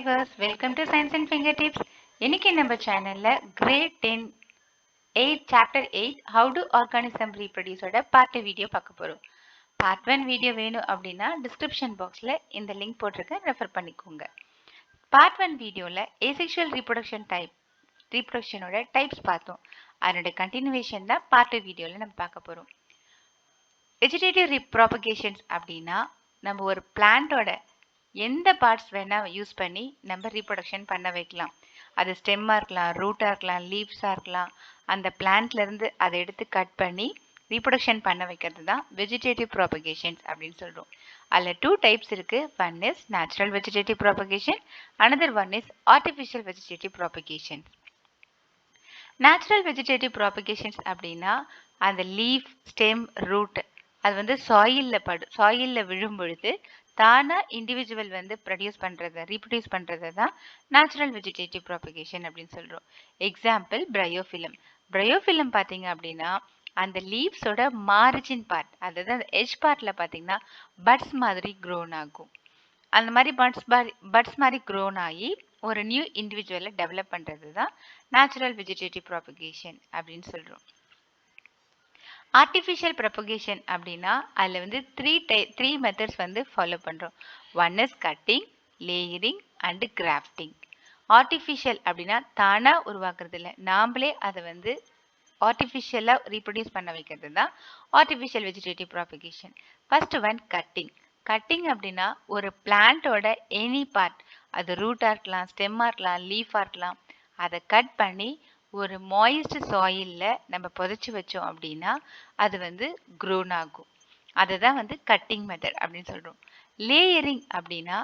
Viewers, welcome to science and finger tips. இன்னைக்கு நம்ம சேனல்ல grade 10 8 chapter 8 how to organism ரீப்ரொடியூஸோட பார்ட் வீடியோ பார்க்க போறோம். பார்ட் 1 வீடியோ வேணும் அப்படின்னா டிஸ்கிரிப்ஷன் பாக்ஸ்ல இந்த லிங்க் போட்டிருக்கேன், ரெஃபர் பண்ணிக்கோங்க. பார்ட் 1 வீடியோல ஏசெக்சுவல் ரீப்ரொடக்ஷனோட டைப்ஸ் பார்த்தோம். அதனோட கண்டினியூவேஷன் தான் பார்ட் 2 வீடியோல நம்ம பார்க்க போறோம். வெஜிடேட்டிவ் ரீப்ராபகேஷன்ஸ் அப்படின்னா நம்ம ஒரு பிளான்ட்டோட எந்த பார்ட்ஸ் வேணால் யூஸ் பண்ணி நம்ம ரீப்ரொடக்ஷன் பண்ண வைக்கலாம். அது ஸ்டெம்மாக இருக்கலாம், ரூட்டாக இருக்கலாம், லீவ்ஸாக இருக்கலாம். அந்த பிளான்ட்லேருந்து அதை எடுத்து கட் பண்ணி ரீப்ரொடக்ஷன் பண்ண வைக்கிறது தான் வெஜிடேட்டிவ் ப்ராபகேஷன்ஸ் அப்படின்னு சொல்கிறோம். அதில் 2 டைப்ஸ் இருக்குது. One is natural vegetative propagation, another one is artificial vegetative propagations. Natural vegetative propagations அப்படின்னா அந்த லீஃப், ஸ்டெம், ரூட் அது சாயிலில் விழும் பொழுது தானா இண்டிவிஜுவல் ரீப்ரொடியூஸ் பண்றது தான் நேச்சுரல் வெஜிடேட்டிவ் ப்ராபகேஷன் அப்படின்னு சொல்றோம். எக்ஸாம்பிள் பிரையோஃபிலம் பார்த்தீங்க அப்படின்னா அந்த லீவ்ஸோட மார்ஜின் பார்ட், அதாவது அந்த எட்ஜ் பார்ட்ல பார்த்தீங்கன்னா பட்ஸ் மாதிரி க்ரோன் ஆகும். அந்த மாதிரி பட்ஸ் மாதிரி க்ரோன் ஆகி ஒரு நியூ இண்டிவிஜுவலை டெவலப் பண்றது தான் நேச்சுரல் வெஜிடேட்டிவ் ப்ராபகேஷன் அப்படின்னு சொல்றோம். ஆர்டிஃபிஷியல் ப்ரொபகேஷன் அப்படின்னா அதில் வந்து த்ரீ மெத்தட்ஸ் ஃபாலோ பண்ணுறோம். One is cutting, layering and grafting. Artificial அப்படின்னா தானாக உருவாக்குறது இல்லை, நாமளே அதை ஆர்டிஃபிஷியலாக ரீப்ரொடியூஸ் பண்ண வைக்கிறது தான் artificial vegetative propagation. First one cutting. Cutting அப்படின்னா ஒரு பிளான்ட்டோட எனி பார்ட், அது ரூட்டாக இருக்கலாம், ஸ்டெம்மாக இருக்கலாம், லீஃபாக இருக்கலாம், அதை கட் பண்ணி ஒரு மாய்ஸ்ட் சாயிலில் நம்ம புதைச்சி வச்சோம் அப்படின்னா அது க்ரோன் ஆகும். அதை தான் கட்டிங் மெத்தட் அப்படின்னு சொல்கிறோம். லேயரிங் அப்படின்னா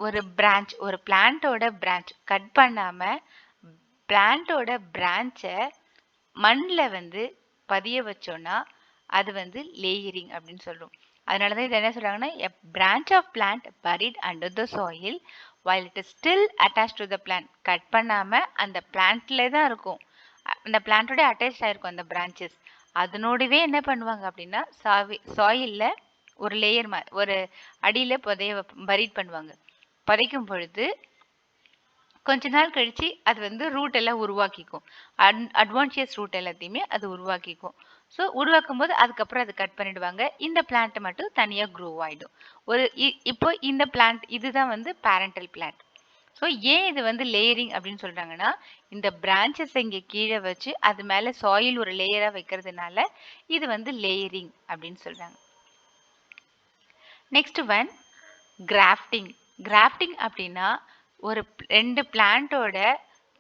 ஒரு பிரான்ச், ஒரு பிளான்ட்டோட பிரான்ச் கட் பண்ணாமல் பிளான்ட்டோட பிரான்ச்சை மண்ணில் பதிய வச்சோன்னா அது லேயரிங் அப்படின்னு சொல்கிறோம். அதனால தான் இது என்ன சொல்கிறாங்கன்னா, a branch of plant buried under the soil while it is still attached to the plant. Cut பண்ணாமல் அந்த பிளான்ட்ல தான் இருக்கும், அந்த பிளான்ட்டோட அட்டாச் ஆகிருக்கும் அந்த பிரான்ச்சஸ். அதனோடவே என்ன பண்ணுவாங்க அப்படின்னா சாயிலில் ஒரு லேயர் ஒரு அடியில் பரீட் பண்ணுவாங்க. புதைக்கும் பொழுது கொஞ்ச நாள் கழிச்சு அது ரூட் எல்லாம் உருவாக்கிக்கும், அட்வான்ஷியஸ் ரூட் எல்லாத்தையுமே அது உருவாக்கிக்கும். ஸோ உருவாக்கும் போது அதுக்கப்புறம் அதை கட் பண்ணிடுவாங்க, இந்த பிளான்ட் மட்டும் தனியாக க்ரோ ஆகிடும். இப்போ இந்த பிளான்ட் இதுதான் பேரண்டல் பிளான்ட். ஸோ ஏன் இது லேயரிங் அப்படின்னு சொல்கிறாங்கன்னா, இந்த பிரான்ச்சஸ் இங்கே கீழே வச்சு அது மேலே சாயில் ஒரு லேயராக வைக்கிறதுனால இது லேயரிங் அப்படின்னு சொல்கிறாங்க. Next one grafting. கிராஃப்டிங் அப்படின்னா ஒரு 2 பிளான்ட்டோட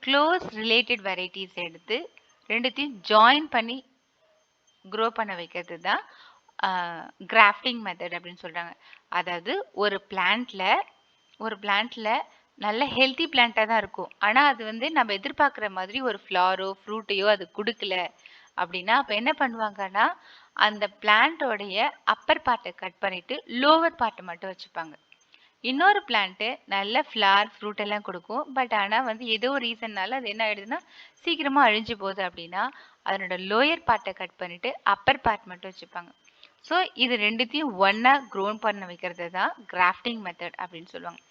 க்ளோஸ் ரிலேட்டட் வெரைட்டிஸ் எடுத்து ரெண்டுத்தையும் ஜாயின் பண்ணி க்ரோ பண்ண வைக்கிறது தான் கிராஃப்டிங் மெத்தட் அப்படின்னு சொல்கிறாங்க. அதாவது ஒரு பிளான்ட்டில் நல்ல ஹெல்த்தி பிளான்ட்டாக தான் இருக்கும், ஆனால் அது நம்ம எதிர்பார்க்குற மாதிரி ஒரு ஃப்ளாரோ ஃப்ரூட்டையோ அது கொடுக்கல அப்படின்னா அப்போ என்ன பண்ணுவாங்கன்னா அந்த பிளான்ட்டோடைய அப்பர் பார்ட்டை கட் பண்ணிவிட்டு லோவர் பார்ட்டை மட்டும் வச்சுப்பாங்க. இன்னொரு பிளான்ட்டு நல்ல ஃப்ளார் ஃப்ரூட் எல்லாம் கொடுக்கும், பட் ஆனால் ஏதோ ஒரு ரீசன்னால அது என்ன ஆயிடுதுன்னா சீக்கிரமாக அழிஞ்சு போகுது அப்படின்னா அதனோட லோயர் பார்ட்டை கட் பண்ணிவிட்டு அப்பர் பார்ட் மட்டும் வச்சுப்பாங்க. ஸோ இது ரெண்டுத்தையும் ஒன்றா க்ரோன் பண்ண வைக்கிறது தான் கிராஃப்டிங் மெத்தட் அப்படின்னு சொல்லுவாங்க.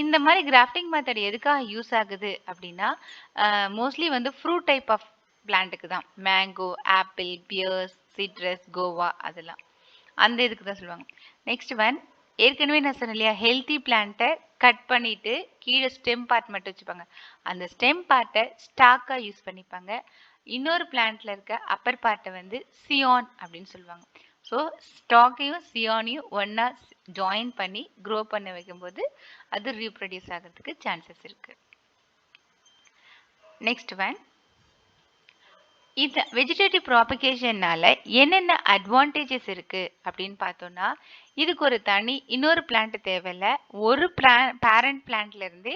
இந்த மாதிரி கிராஃப்டிங் மெத்தட் எதுக்காக யூஸ் ஆகுது அப்படின்னா மோஸ்ட்லி ஃப்ரூட் டைப் ஆஃப் பிளான்ட்டுக்கு தான். Mango, apple, pears, citrus, guava அதெல்லாம் அந்த இதுக்கு தான் சொல்லுவாங்க. நெக்ஸ்ட் ஒன், ஏற்கனவே நான் சொன்னேன் இல்லையா, ஹெல்த்தி பிளான்ட்டை கட் பண்ணிவிட்டு கீழே ஸ்டெம் பார்ட் மட்டும் வச்சுப்பாங்க. அந்த ஸ்டெம் பார்ட்டை ஸ்டாக்காக யூஸ் பண்ணிப்பாங்க. இன்னொரு பிளான்ட்டில் இருக்க அப்பர் பார்ட்டை சியான் அப்படின்னு சொல்லுவாங்க. ஸோ ஸ்டாக்கையும் சியானையும் ஒன்றா ஜாயின் பண்ணி க்ரோ பண்ண வைக்கும்போது அது ரீப்ரொடியூஸ் ஆகிறதுக்கு சான்சஸ் இருக்குது. நெக்ஸ்ட் ஒன், இந்த வெஜிடேட்டிவ் ப்ராபகேஷன்னால என்னென்ன அட்வான்டேஜஸ் இருக்குது அப்படின்னு பார்த்தோன்னா, இதுக்கு ஒரு இன்னொரு பிளான்ட் தேவையில்லை. ஒரு பேரண்ட் பிளான்ட்லேருந்தே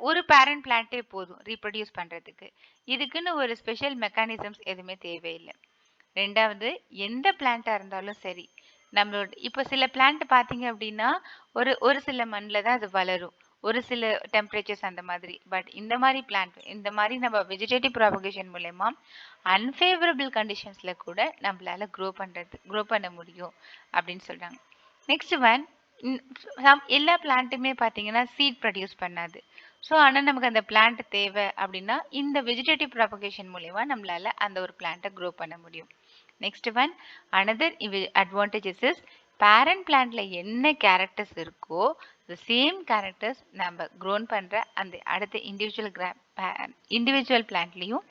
ஒரு பேரண்ட் பிளான்ட்டே போதும் ரீப்ரொடியூஸ் பண்ணுறதுக்கு. இதுக்குன்னு ஒரு ஸ்பெஷல் மெக்கானிசம்ஸ் எதுவுமே தேவையில்லை. ரெண்டாவது, எந்த பிளான்ட்டாக இருந்தாலும் சரி, நம்மளோட இப்போ சில பிளான்ட் பார்த்தீங்க அப்படின்னா ஒரு சில மண்ணில் தான் அது வளரும், ஒரு சில டெம்பரேச்சர்ஸ் அந்த மாதிரி. பட் இந்த மாதிரி நம்ம வெஜிடேட்டிவ் ப்ராபகேஷன் மூலமா அன்ஃபேவரபிள் கண்டிஷன்ஸில் கூட நம்மளால க்ரோ பண்ண முடியும் அப்படின்னு சொல்கிறாங்க. நெக்ஸ்ட் ஒன், எல்லா பிளான்ட்டுமே பார்த்தீங்கன்னா சீட் ப்ரொடியூஸ் பண்ணாது. ஸோ ஆனால் நமக்கு அந்த பிளான்ட் தேவை அப்படின்னா இந்த வெஜிடேட்டிவ் ப்ராபகேஷன் மூலயமா நம்மளால அந்த ஒரு பிளான்ட்டை க்ரோ பண்ண முடியும். Next one another advantages is parent பிளான்ட்ல என்ன கேரக்டர்ஸ் இருக்கோ the சேம் கேரக்டர்ஸ் நம்ம க்ரோன் பண்ணுற அந்த அடுத்த இண்டிவிஜுவல் பிளான்ட்லேயும்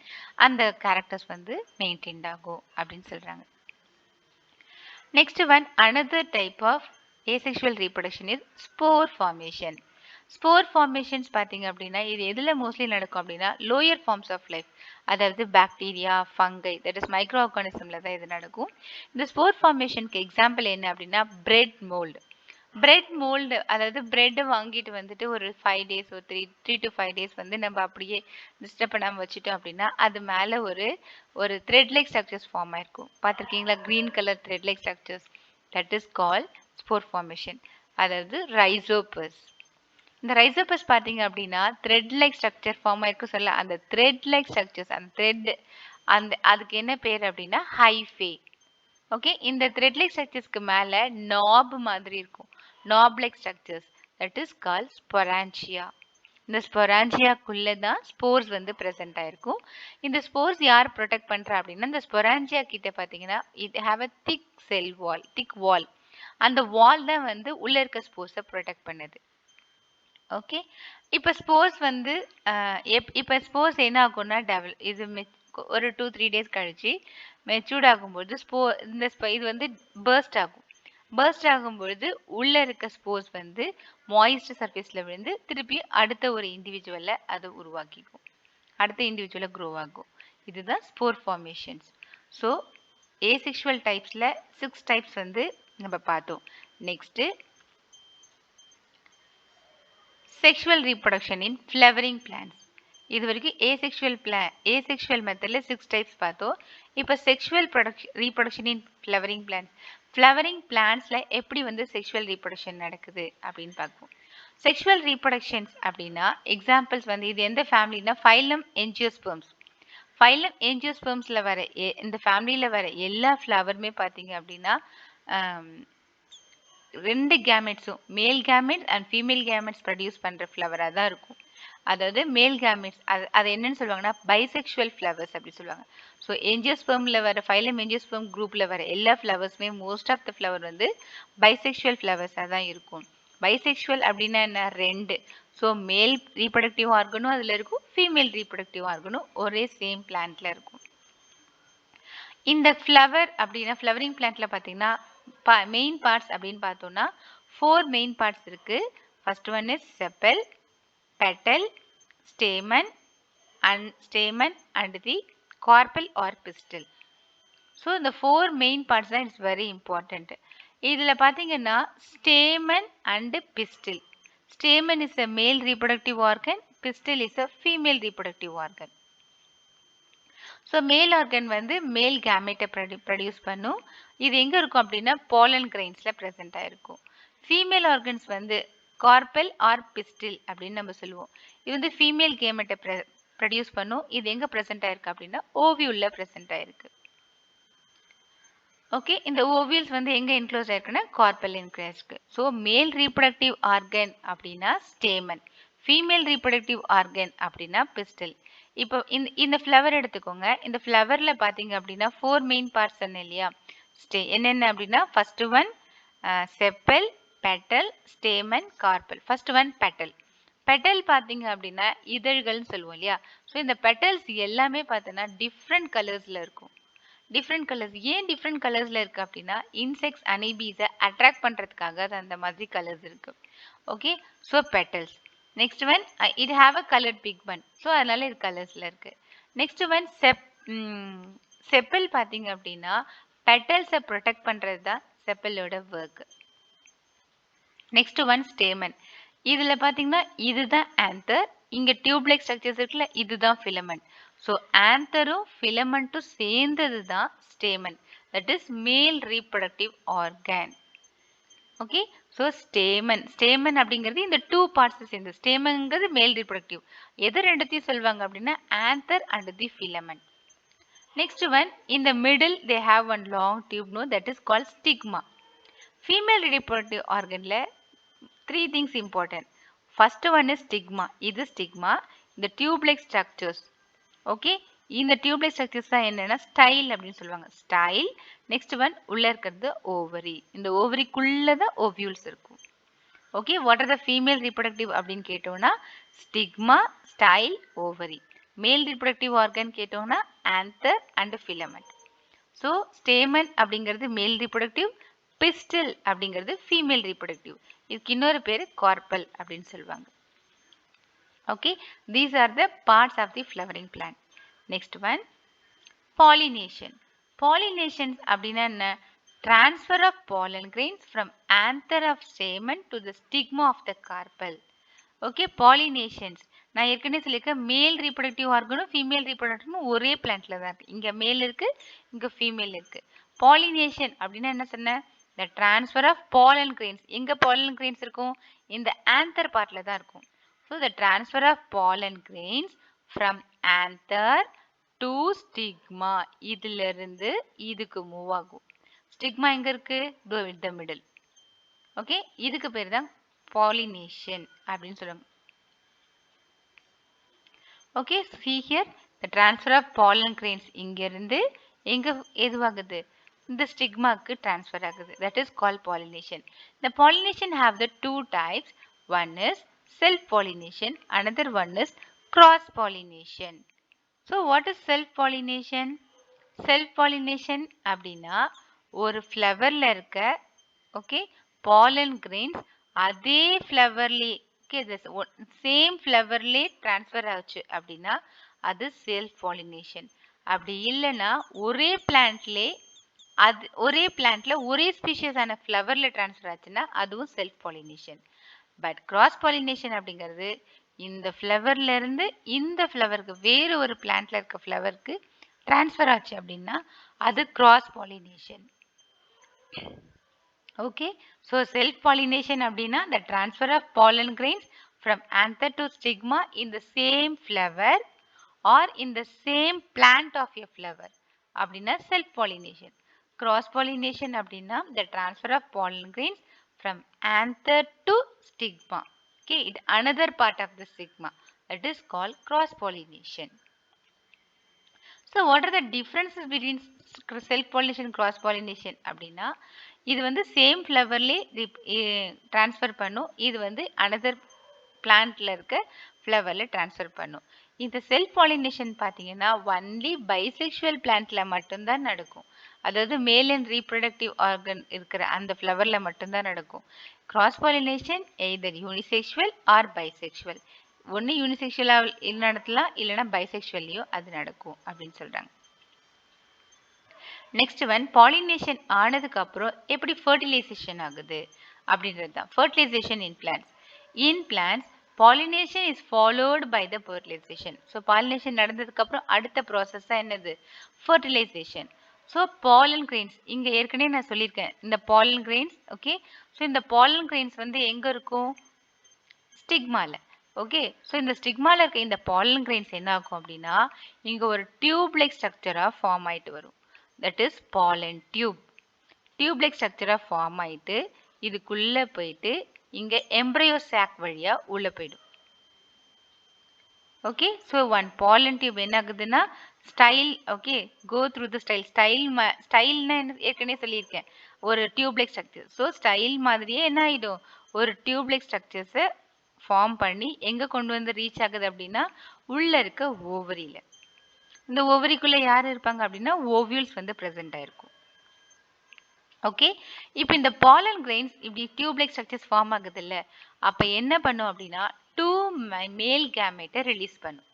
அந்த கேரக்டர்ஸ் வந்து மெயின்டைன்ட் ஆகும் அப்படின்னு சொல்கிறாங்க. Next one another type of asexual reproduction is spore formation. Spore formations பார்த்தீங்க அப்படின்னா இது எதில் மோஸ்ட்லி நடக்கும் அப்படின்னா லோயர் ஃபார்ம்ஸ் ஆஃப் லைஃப், அதாவது bacteria, fungi, that is micro ஆர்கானிசமில் தான் இது நடக்கும். இந்த ஸ்போர் ஃபார்மேஷனுக்கு எக்ஸாம்பிள் என்ன அப்படின்னா பிரெட் மோல்டு. பிரெட் மோல்டு அதாவது பிரெட்டை வாங்கிட்டு வந்துட்டு ஒரு 5 days ஒரு 3 to 5 days வந்து நம்ம அப்படியே டிஸ்டர்ப் பண்ணாமல் வச்சுட்டோம் அப்படின்னா அது மேலே ஒரு த்ரெட் லைக் ஸ்ட்ரக்சர்ஸ் ஃபார்ம் ஆயிருக்கும். பார்த்துருக்கீங்களா? Green colour thread like structures, that is call spore formation, அதாவது ரைசோபஸ். இந்த ரைசோபஸ் பார்த்தீங்க அப்படின்னா த்ரெட் லைக் ஸ்ட்ரக்சர் ஃபார்ம் ஆயிருக்கும் சொல்ல, அந்த த்ரெட் லைக் ஸ்ட்ரக்சர்ஸ் அந்த த்ரெட் அதுக்கு என்ன பேர் அப்படின்னா ஹைஃபே. ஓகே, இந்த த்ரெட் லைக் ஸ்ட்ரக்சர்ஸ்க்கு மேலே நாப் மாதிரி இருக்கும், knob like structures, that is call sporangia. இந்த ஸ்பொரான்சியாக்குள்ளே தான் ஸ்போர்ஸ் வந்து ப்ரெசென்ட் ஆயிருக்கும். இந்த ஸ்போர்ஸ் யார் ப்ரொடெக்ட் பண்ணுறா அப்படின்னா இந்த ஸ்பொரான்சியா கிட்ட பார்த்தீங்கன்னா இட் ஹாவ் அ திக் வால். அந்த வால் தான் வந்து உள்ளே இருக்க ஸ்போர்ஸை ப்ரொடெக்ட் பண்ணுது. ஓகே, இப்போ ஸ்போர்ஸ் வந்து இப்போ ஸ்போர்ஸ் என்ன ஆகும்னா இது ஒரு 2-3 days கழிச்சு மெச்சூர்ட் ஆகும்போது இது வந்து பர்ஸ்ட் ஆகும். பர்ஸ்ட் ஆகும்பொழுது உள்ளே இருக்க ஸ்போர்ஸ் வந்து மாய்ஸ்ட் சர்ஃபேஸில் விழுந்து திருப்பி அடுத்த ஒரு இண்டிவிஜுவலை அது உருவாக்கிக்கும், அடுத்த இண்டிவிஜுவலை க்ரோ ஆகும். இதுதான் ஸ்போர் ஃபார்மேஷன்ஸ். ஸோ ஏசெக்ஷுவல் டைப்ஸில் 6 டைப்ஸ் வந்து நம்ம பார்த்தோம். Next sexual reproduction in flowering plants. இது வரைக்கும் ஏசெக்ஷுவல் மெத்தடில் 6 டைப்ஸ் பார்த்தோம். இப்போ sexual reproduction in flowering plants. Flowering பிளான்ஸில் எப்படி வந்து செக்ஷுவல் ரீப்ரொடக்ஷன் நடக்குது அப்படின்னு பார்ப்போம். செக்ஷுவல் ரீப்ரொடக்ஷன்ஸ் அப்படின்னா எக்ஸாம்பிள்ஸ் வந்து இது எந்த ஃபேமிலினா ஃபைலம் என்ஜியோஸ்பெர்ம்ஸ். ஃபைலம் என்ஜியோஸ்பெர்ம்ஸில் வர இந்த ஃபேமிலியில் வர எல்லா ஃப்ளவருமே பார்த்தீங்க அப்படின்னா 2 கேமெட்ஸும் மேல் gametes and female gametes produce பண்ணுற ஃப்ளவராக தான் இருக்கும். அதாவது மேல் கேமெட்ஸ் அது என்னன்னு சொல்லுவாங்கன்னா பைசெக்ஷுவல் ஃப்ளவர்ஸ் அப்படி சொல்லுவாங்க. ஸோ என்ஜியோஸ்பெர்மில் வர ஃபைலம் என்ஜியோஸ்பெர்ம் குரூப்பில் வர எல்லா ஃப்ளவர்ஸுமே மோஸ்ட் ஆஃப் த ஃப்ளவர் வந்து பைசெக்ஷுவல் ஃப்ளவர்ஸாக தான் இருக்கும். பைசெக்ஷுவல் அப்படின்னா என்ன? 2. ஸோ மேல் ரீப்ரொடக்டிவ் ஆர்கனும் அதில் இருக்கும், ஃபீமேல் ரீப்ரொடக்டிவ் ஆர்கனும் ஒரே சேம் பிளான்ட்டில் இருக்கும். இந்த ஃப்ளவர் அப்படின்னா ஃப்ளவரிங் பிளான்ட்டில் பார்த்தீங்கன்னா மெயின் பார்ட்ஸ் அப்படின்னு பார்த்தோம்னா 4 மெயின் பார்ட்ஸ் இருக்கு. First one is sepal, petal, stamen and the carpel or pistil. So இந்த 4 மெயின் பார்ட்ஸ் தான் இட்ஸ் வெரி இம்பார்ட்டன்ட். இதில் பார்த்தீங்கன்னா stamen and pistil. Stamen is a male reproductive organ, pistil is a female reproductive organ. So male organ வந்து male கேமெட்டை produce பண்ணும். இது எங்கே இருக்கும் அப்படின்னா பாலன் கிரெயின்ஸில் ப்ரெசென்ட் ஆகிருக்கும். ஃபீமேல் ஆர்கன்ஸ் வந்து கார்பல் ஆர் பிஸ்டில் அப்படின்னு நம்ம சொல்லுவோம். இது வந்து ஃபீமேல் கேமெட்டை ப்ரொடியூஸ் பண்ணும். இது எங்கே ப்ரெசென்ட் ஆயிருக்கு அப்படின்னா ஓவியூலில் ப்ரெசென்ட் ஆயிருக்கு. ஓகே, இந்த ஓவியல்ஸ் வந்து எங்கே என்க்ளோஸ் ஆயிருக்குன்னா கார்பல் என்க்ளோஸ்க்கு. ஸோ மேல் ரீப்ரொடக்டிவ் ஆர்கன் அப்படின்னா ஸ்டேமன், ஃபீமேல் ரீப்ரொடக்டிவ் ஆர்கன் அப்படின்னா பிஸ்டில். இப்போ இந்த ஃப்ளவர் எடுத்துக்கோங்க. இந்த ஃப்ளவரில் பார்த்தீங்க அப்படின்னா 4 மெயின் பார்ட்ஸ் சொன்னேன் இல்லையா? என்னென்ன அப்படின்னா first one chappal, petal, stamen, carpal. First one petal. Petal பார்த்தீங்க அப்படின்னா இதழ்கள்னு சொல்லுவோம் இல்லையா? ஸோ இந்த பெட்டல்ஸ் எல்லாமே பார்த்தோன்னா டிஃப்ரெண்ட் கலர்ஸில் இருக்கும். டிஃப்ரெண்ட் கலர்ஸ் ஏன் டிஃப்ரெண்ட் கலர்ஸில் இருக்குது அப்படின்னா இன்செக்ட்ஸ் அனிபீஸை அட்ராக்ட் பண்ணுறதுக்காக அது அந்த மாதிரி கலர்ஸ் இருக்குது. Okay, so petals. Next one it have a coloured pigment. So அதனால இது கலர்ஸில் இருக்குது. நெக்ஸ்ட் ஒன் செப்பல் பார்த்தீங்க அப்படின்னா பெட்டல்ஸை ப்ரொடெக்ட் பண்ணுறது தான் செப்பலோட ஒர்க். Next one stamen. இதில் பார்த்தீங்கன்னா இதுதான் ஆந்தர், இங்கே டியூப்லைக் ஸ்ட்ரக்சர்ஸ் இருக்குல்ல, இதுதான் ஃபிலமெண்ட். ஸோ ஆந்தரும் ஃபிலமெண்ட்டும் சேர்ந்தது தான் ஸ்டேமன், தட் இஸ் மேல் reproductive organ. Okay, so stamen அப்படிங்கிறது இந்த 2 பார்ட்ஸ் சேர்ந்து. ஸ்டேமன்ங்கிறது மேல் ரீப்ரொடக்டிவ். எது ரெண்டுத்தையும் சொல்லுவாங்க அப்படின்னா anther and the filament. Next one in the middle they have one long tube node that is called stigma. Female reproductive ஆர்கனில் three things important. First one is stigma. இது stigma. இந்த tube-like structures. Okay. இந்த tube-like structures தான் என்னன்னா style அப்படின்னு சொல்லுவாங்க. Style. Next one உள்ள இருக்கிறது ovary. இந்த ovaryக்குள்ள தான் ovules இருக்கும். Okay. What are the female reproductive அப்படின்னு கேட்டோம்னா stigma, style, ovary. Male reproductive organ கேட்டோம்னா anther and filament. So stamen அப்படிங்கிறது male reproductive, pistil அப்படிங்கிறது female reproductive. இதுக்கு இன்னொரு பேரு carpel அப்படின்னு சொல்லுவாங்க. Okay, these are the parts of the flowering plant. Next one, pollination. Pollination அப்படின்னா என்ன? Transfer of pollen grains from anther of stamen to the stigma of the carpel. Okay, pollinations. நான் ஏற்கனவே சொல்லியிருக்கேன் மேல் ரீப்ரொடக்டிவ் ஆர்கனும் ஃபீமேல் ரீப்ரொடக்டிவும் ஒரே பிளான்ட்ல தான் இருக்கு. இங்க மேல் இருக்கு, இங்க ஃபீமேல் இருக்கு. பாலினேஷன் அப்படின்னா என்ன சொன்னேன்? The transfer of pollen grains. எங்க pollen grains இருக்கும்? இந்த anther partல தான் இருக்கும். So the transfer of pollen grains from anther to stigma. இதுல இருந்து இதுக்கு மூவ் ஆகும். ஸ்டிக்மா எங்க இருக்கு? In the middle. Okay, இதுக்கு பேர் தான் pollination அப்படின்னு சொல்லுவாங்க. Okay, see here the transfer of pollen grains இங்க இருந்து எங்க எதுவாகுது? இந்த ஸ்டிக்மாக்கு transfer ஆகுது. That is called pollination. The pollination have the two types. One is self pollination, another one is cross pollination. So what is self pollination? Self pollination அப்படின்னா ஒரு flowerல இருக்க okay pollen grains அதே flowerலே okay this same flowerலே transfer ஆச்சு அப்படின்னா அது self pollination. அப்படி இல்லைன்னா ஒரே பிளான்ட்லே அது ஒரே பிளான்ட்ல ஒரே ஸ்பீஷியஸ் ஆன ஃப்ளவர்ல ட்ரான்ஸ்ஃபர் ஆச்சுன்னா அதுவும் self pollination. But cross pollination அப்படிங்கிறது இந்த ஃப்ளவர்ல இருந்து இந்த ஃப்ளவருக்கு வேறு ஒரு பிளான்ட்ல இருக்க ஃப்ளவருக்கு ட்ரான்ஸ்ஃபர் ஆச்சு அப்படின்னா அது cross pollination. Okay, so self pollination அப்படின்னா the transfer of pollen grains from anther to stigma in the same flower or in the same plant of a flower அப்படின்னா செல்ஃப் பாலினேஷன். Cross pollination அப்படின்னா the transfer of pollen grains from anther to stigma. Okay, it another part of the stigma that is called cross pollination. So what are the differences between self pollination and cross pollination அப்படின்னா இது வந்து same ஃப்ளவர்லே transfer பண்ணும், இது வந்து another பிளான்ட்ல இருக்க ஃப்ளவர்ல transfer பண்ணும். இந்த self pollination பார்த்தீங்கன்னா ஒன்லி பைசெக்சுவல் பிளான்ட்ல மட்டும்தான் நடக்கும். அதாவது மேல் அண்ட் ரீப்ரொடக்டிவ் ஆர்கன் இருக்கிற அந்த ஃப்ளவர்ல மட்டும்தான் நடக்கும். Cross pollination either unisexual or bisexual. ஒன்று யூனிசெக்சுவலாக நடத்தலாம், இல்லைன்னா பைசெக்சுவல்லையோ அது நடக்கும் அப்படின்னு சொல்றாங்க. நெக்ஸ்ட் ஒன், பாலினேஷன் ஆனதுக்கு அப்புறம் எப்படி ஃபர்டிலைசேஷன் ஆகுது அப்படின்றது தான். Fertilisation in plants. In plants pollination is followed by the fertilization. So pollination நடந்ததுக்கு அப்புறம் அடுத்த process தான் என்னது? fertilization. So pollen grains இங்க ஏற்கனவே நான் சொல்லியிருக்கேன் இந்த pollen grains. okay, so இந்த pollen grains வந்து எங்க இருக்கும்? ஸ்டிக்மால. ஓகே, ஸோ இந்த ஸ்டிக்மால இருக்க இந்த pollen grains என்ன ஆகும் அப்படின்னா இங்க ஒரு டியூப் லைக் ஸ்ட்ரக்சரா ஃபார்ம் ஆயிட்டு வரும். That is pollen tube. Tube like ஸ்ட்ரக்சரா ஃபார்ம் ஆயிட்டு இதுக்குள்ள போயிட்டு இங்க எம்ப்ரையோ சாக் வழியா உள்ள போயிடும். Okay, so one pollen tube என்ன ஆகுதுன்னா style. Okay, go through the style. ஸ்டைல்னா ஏற்கனவே சொல்லியிருக்கேன் ஒரு tube like structure. So style மாதிரியே என்ன ஆகிடும், ஒரு டியூப் லைக் ஸ்ட்ரக்சர்ஸை ஃபார்ம் பண்ணி எங்க கொண்டு வந்து ரீச் ஆகுது அப்படின்னா உள்ள இருக்க ஓவரியில. இந்த ஓவரிக்குள்ள யார் இருப்பாங்க அப்படின்னா ஓவியூல்ஸ் வந்து ப்ரெசென்ட் ஆயிருக்கும். ஓகே, இப்போ இந்த pollen grains இப்படி டியூப் லைக் ஸ்ட்ரக்சர்ஸ் ஃபார்ம் ஆகுது இல்லை, அப்போ என்ன பண்ணும் அப்படின்னா டூ மேல் கேமெட்டை ரிலீஸ் பண்ணும்.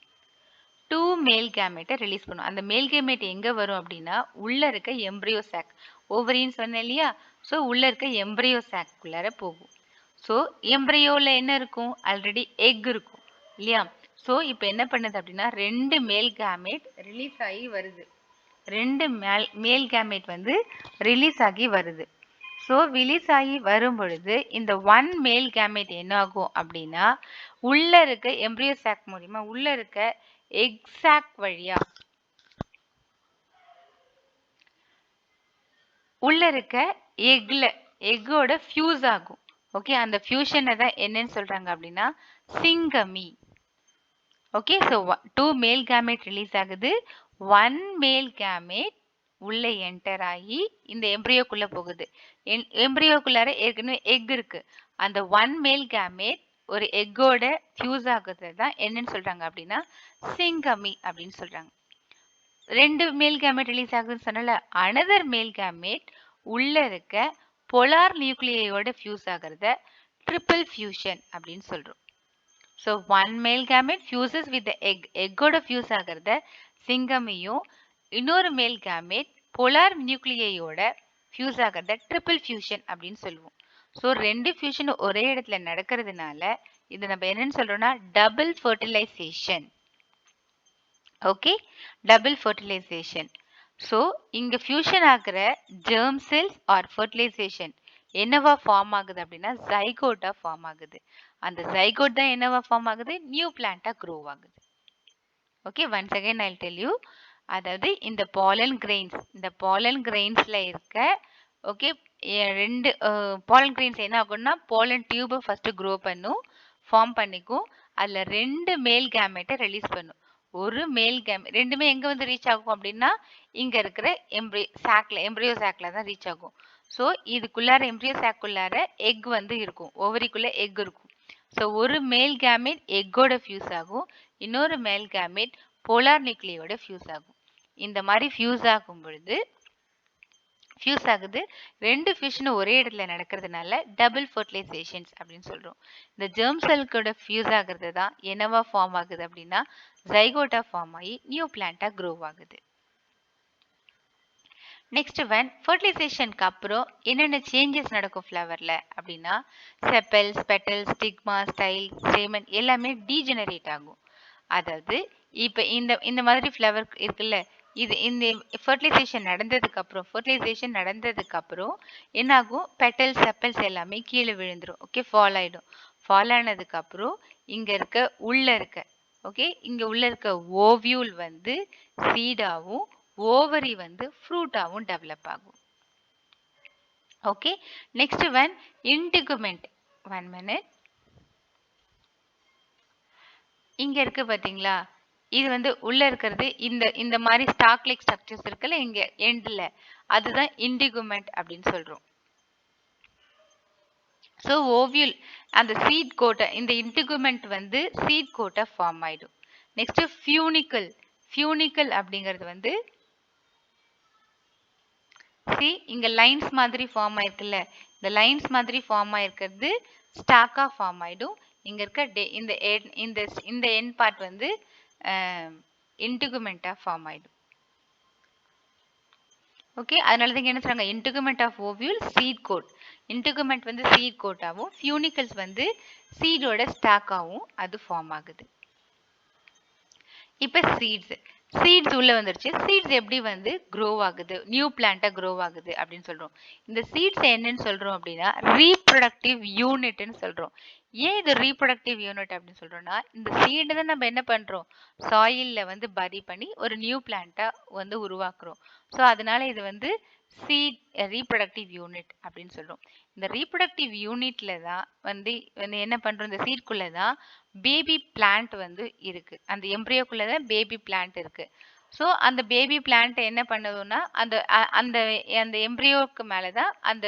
அந்த மேல் கேமெட் எங்கே வரும் அப்படின்னா உள்ள இருக்க எம்ப்ரியோ சாக். ஓவரின்னு சொன்னேன் இல்லையா, ஸோ உள்ள இருக்க எம்ப்ரியோ சாக்குள்ளார போகும். ஸோ எம்ப்ரியோவில் என்ன இருக்கும்? ஆல்ரெடி எக் இருக்கும் இல்லையா. ஸோ இப்போ என்ன பண்ணுது அப்படின்னா ரெண்டு மேல் கேமெட் ரிலீஸ் ஆகி வருது. மேல் கேமெட் வந்து ரிலீஸ் ஆகி வருது. ஸோ ரிலீஸ் ஆகி வரும் பொழுது இந்த ஒன் மேல் கேமெட் என்ன ஆகும் அப்படின்னா உள்ள இருக்க எம்ப்ரியோ சாக் மூலியமா உள்ள இருக்க எக் சாக் வழியா உள்ள இருக்க எக்கோட ஃபியூஸ் ஆகும். ஓகே, அந்த ஃபியூஷனை தான் என்னன்னு சொல்றாங்க அப்படின்னா சிங்கமி. ஓகே, ஸோ 2 மேல் கேமெட் ரிலீஸ் ஆகுது, 1 மேல் கேமெட் உள்ள என்டர் ஆகி இந்த எம்ப்ரியோக்குள்ள போகுது. எம்ப்ரியோக்குள்ளார ஏற்கனவே எக் இருக்கு. அந்த 1 மேல் கேமெட் ஒரு எக்கோட ஃபியூஸ் ஆகுறது தான் என்னன்னு சொல்றாங்க அப்படின்னா சிங்கமி அப்படின்னு சொல்றாங்க. 2 மேல் கேமெட் ரிலீஸ் ஆகுதுன்னு சொன்னால, அனதர் மேல் கேமெட் உள்ள இருக்க போலார் நியூக்ளியோட ஃபியூஸ் ஆகிறத ட்ரிபிள் ஃபியூஷன் அப்படின்னு சொல்றோம். So 1 male gamete fuses with egg, எக்கோட ஃபியூஸ் ஆகிறத சிங்கமியும், இன்னொரு மேல் கேமெட் போலார் நியூக்ளியோட ஃபியூஸ் ஆகிறத ட்ரிபிள் ஃபியூஷன் அப்படின்னு சொல்லுவோம். ஸோ 2 ஃபியூஷன் ஒரே இடத்துல நடக்கிறதுனால இது நம்ம என்னன்னு சொல்றோம்னா double fertilisation. Okay, double fertilisation. So இங்க ஃபியூஷன் ஆகிற ஜெர்ம் செல்ஸ் ஆர் ஃபர்டிலைசேஷன் என்னவா ஃபார்ம் ஆகுது அப்படின்னா ஜைகோட்டா ஃபார்ம் ஆகுது. அந்த ஜைகோட் தான் என்னவா ஃபார்ம் ஆகுது, நியூ பிளான்ட்டா க்ரோ ஆகுது. Okay, once again I will tell you. அதாவது இந்த பாலன் கிரெயின்ஸ்ல இருக்க ஓகே 2 பாலன் கிரெயின்ஸ் என்ன ஆகும்னா பாலன் டியூபை ஃபர்ஸ்ட் க்ரோ பண்ணும், ஃபார்ம் பண்ணிக்கும். அதுல 2 மேல் கேமெட்டை ரிலீஸ் பண்ணும். ஒரு மேல் கேமெட் ரெண்டுமே எங்க வந்து ரீச் ஆகும் அப்படின்னா இங்க இருக்கிற எம்ப்ரியோ சாக்ல தான் ரீச் ஆகும். ஸோ இதுக்குள்ளார எம்ப்ரியோ சாக்குள்ளார எக் வந்து இருக்கும், ஓவரிக்குள்ள எக் இருக்கும். ஸோ ஒரு மேல் கேமெட் எக்கோட ஃபியூஸ் ஆகும், இன்னொரு மேல் கேமெட் போலார் நியூக்ளியோட ஃபியூஸ் ஆகும். இந்த மாதிரி ஃபியூஸ் ஆகும் பொழுது ஃபியூஸ் ஆகுது, 2 ஃபியூஷனும் ஒரே இடத்துல நடக்கிறதுனால டபுள் ஃபர்டிலைசேஷன்ஸ் அப்படின்னு சொல்றோம். இந்த ஜெர்ம் செல்கோட ஃபியூஸ் ஆகுறது தான் என்னவா ஃபார்ம் ஆகுது அப்படின்னா ஜைகோட்டா ஃபார்ம் ஆகி நியூ பிளான்ட்டா க்ரோ ஆகுது. நெக்ஸ்ட் ஒன், ஃபர்டிலைசேஷனுக்கு அப்புறம் என்னென்ன சேஞ்சஸ் நடக்கும் ஃப்ளவர்ல அப்படின்னா chappals, petals, stigma, style, stamen எல்லாமே டீஜெனரேட் ஆகும். அதாவது இப்போ இந்த மாதிரி ஃப்ளவர் இருக்குல்ல, இது இந்த ஃபர்டிலைசேஷன் நடந்ததுக்கு அப்புறம் என்ன ஆகும், பெட்டல்ஸ், செப்பல்ஸ் எல்லாமே கீழே விழுந்துரும். ஓகே, ஃபால் ஆயிடும். ஃபால் ஆனதுக்கு அப்புறம் இங்க உள்ள இருக்க ஓவியூல் வந்து சீடாவும், ஓவரி வந்து ஃப்ரூட்டாவும் டெவலப் ஆகும். Okay, next one integument. 1 minute. இங்க இருக்கு பாத்தீங்களா, இது வந்து உள்ள இருக்கிறது இந்த மாதிரி ஸ்டாக் லைக் ஸ்ட்ரக்சர்ஸ் இருக்குல்ல இங்க எண்ட்ல, அதுதான் இன்டிகுமெண்ட் அப்படின்னு சொல்றோம். ஸோ ஓவியூல் அந்த சீட் கோட்டை, இந்த இன்டிகுமெண்ட் வந்து சீட் கோட்டை ஃபார்ம் ஆயிடும். நெக்ஸ்ட் ஃபியூனிக்கல் அப்படிங்கிறது வந்து இங்க லைன்ஸ் மாதிரி ஃபார்ம் ஆயிருக்குல்ல, இந்த லைன்ஸ் மாதிரி ஃபார்ம் ஆயிருக்கிறது ஸ்டாக்கா ஃபார்ம் ஆயிடும். இங்க இருக்க இந்த எண்ட் பார்ட் வந்து இன்டிகுமெண்டா ஃபார்ம் ஆயிடும். ஓகே, அதனால தான் என்ன சொல்றாங்க, இன்டிகுமெண்ட் ஆஃப் ஓவியூல் சீட் கோட். இன்டிகுமெண்ட் வந்து சீட் கோட்டாவும், ஃபியூனிக்கல்ஸ் வந்து சீடோட ஸ்டாக்காவும் அது ஃபார்ம் ஆகுது. இப்போ சீட்ஸ் உள்ள வந்துருச்சு. சீட்ஸ் எப்படி வந்து க்ரோ ஆகுது, நியூ பிளான்ட்டா க்ரோ ஆகுது அப்படின்னு சொல்றோம். இந்த சீட்ஸ் என்னன்னு சொல்றோம் அப்படின்னா ரீப்ரொடக்டிவ் யூனிட்னு சொல்றோம். ஏன் இது ரீப்ரொடக்டிவ் யூனிட் அப்படின்னு சொல்றோம்னா, இந்த சீடை தான் நம்ம என்ன பண்றோம், சாயில்ல வந்து பரி பண்ணி ஒரு நியூ பிளான்ட்டா வந்து உருவாக்குறோம். ஸோ அதனால இது வந்து சீட் ரீப்ரொடக்டிவ் யூனிட் அப்படின்னு சொல்றோம். இந்த ரீப்ரொடக்டிவ் யூனிட்ல தான் வந்து என்ன பண்றோம், இந்த சீட்குள்ள தான் பேபி பிளான்ட் வந்து இருக்கு. அந்த எம்ப்ரியோக்குள்ள தான் பேபி பிளான்ட் இருக்கு. ஸோ அந்த பேபி பிளான்ட் என்ன பண்ணுதுன்னா அந்த அந்த அந்த எம்ப்ரியோக்கு மேலே தான் அந்த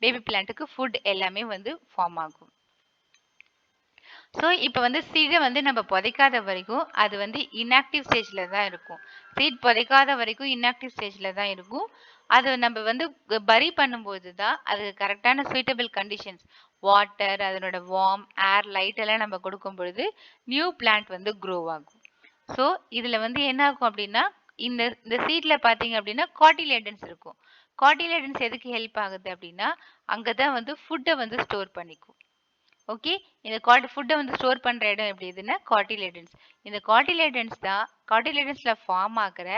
பேபி பிளான்ட்டுக்கு ஃபுட் எல்லாமே வந்து ஃபார்ம் ஆகும். ஸோ இப்போ வந்து சீடை வந்து நம்ம புதைக்காத வரைக்கும் அது வந்து இன்ஆக்டிவ் ஸ்டேஜில் தான் இருக்கும். சீட் புதைக்காத வரைக்கும் இன்ஆக்டிவ் ஸ்டேஜில் தான் இருக்கும். அதை நம்ம வந்து பரி பண்ணும்போது தான் அது கரெக்டான சூட்டபிள் கண்டிஷன்ஸ், வாட்டர், அதனோட வார்ம், ஏர், லைட் எல்லாம் நம்ம கொடுக்கும் பொழுது நியூ பிளான்ட் வந்து க்ரோ ஆகும். ஸோ இதில் வந்து என்ன ஆகும் அப்படின்னா இந்த சீட்ல பார்த்தீங்க அப்படின்னா காட்டிலேடன்ஸ் இருக்கும். காட்டிலேடன்ஸ் எதுக்கு ஹெல்ப் ஆகுது அப்படின்னா அங்கே தான் வந்து ஃபுட்டை வந்து ஸ்டோர் பண்ணிக்கும். ஓகே, இந்த ஃபுட்டை வந்து ஸ்டோர் பண்ற இடம் எப்படி இதுன்னா காட்டிலேடன்ஸ். இந்த காட்டிலேடன்ஸ்ல ஃபார்ம் ஆகிற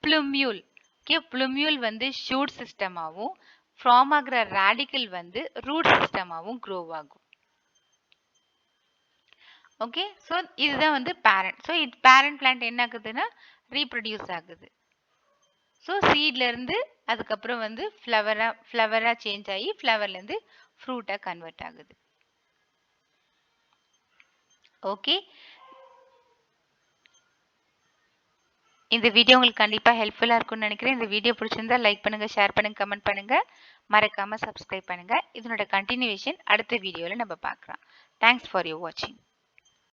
ப்ளூமியூல். ஓகே, ப்ளூமியூல் வந்து ஷூட் சிஸ்டமாகவும், ஃபார்ம் ஆகிற ரேடிக்கல் வந்து ரூட் சிஸ்டமாகவும் க்ரோ ஆகும். ஓகே, ஸோ இதுதான் வந்து பேரண்ட். ஸோ இது பேரண்ட் பிளான்ட் என்ன ஆகுதுன்னா ரீப்ரொடியூஸ் ஆகுது. ஸோ சீட்ல இருந்து அதுக்கப்புறம் வந்து ஃப்ளவரா சேஞ்ச் ஆகி ஃப்ளவர்லேருந்து ஃப்ரூட்டா கன்வெர்ட் ஆகுது. ஓகே, இந்த வீடியோ உங்களுக்கு கண்டிப்பா ஹெல்ப்ஃபுல்லா இருக்கும்னு நினைக்கிறேன். இந்த வீடியோ பிடிச்சிருந்தா லைக் பண்ணுங்க, ஷேர் பண்ணுங்க, கமெண்ட் பண்ணுங்க, மறக்காம சப்ஸ்கிரைப் பண்ணுங்க. இதனோட கண்டினியூவேஷன் அடுத்த வீடியோல நம்ம பார்க்கலாம். தேங்க்ஸ் ஃபார் யுவர் வாட்சிங்.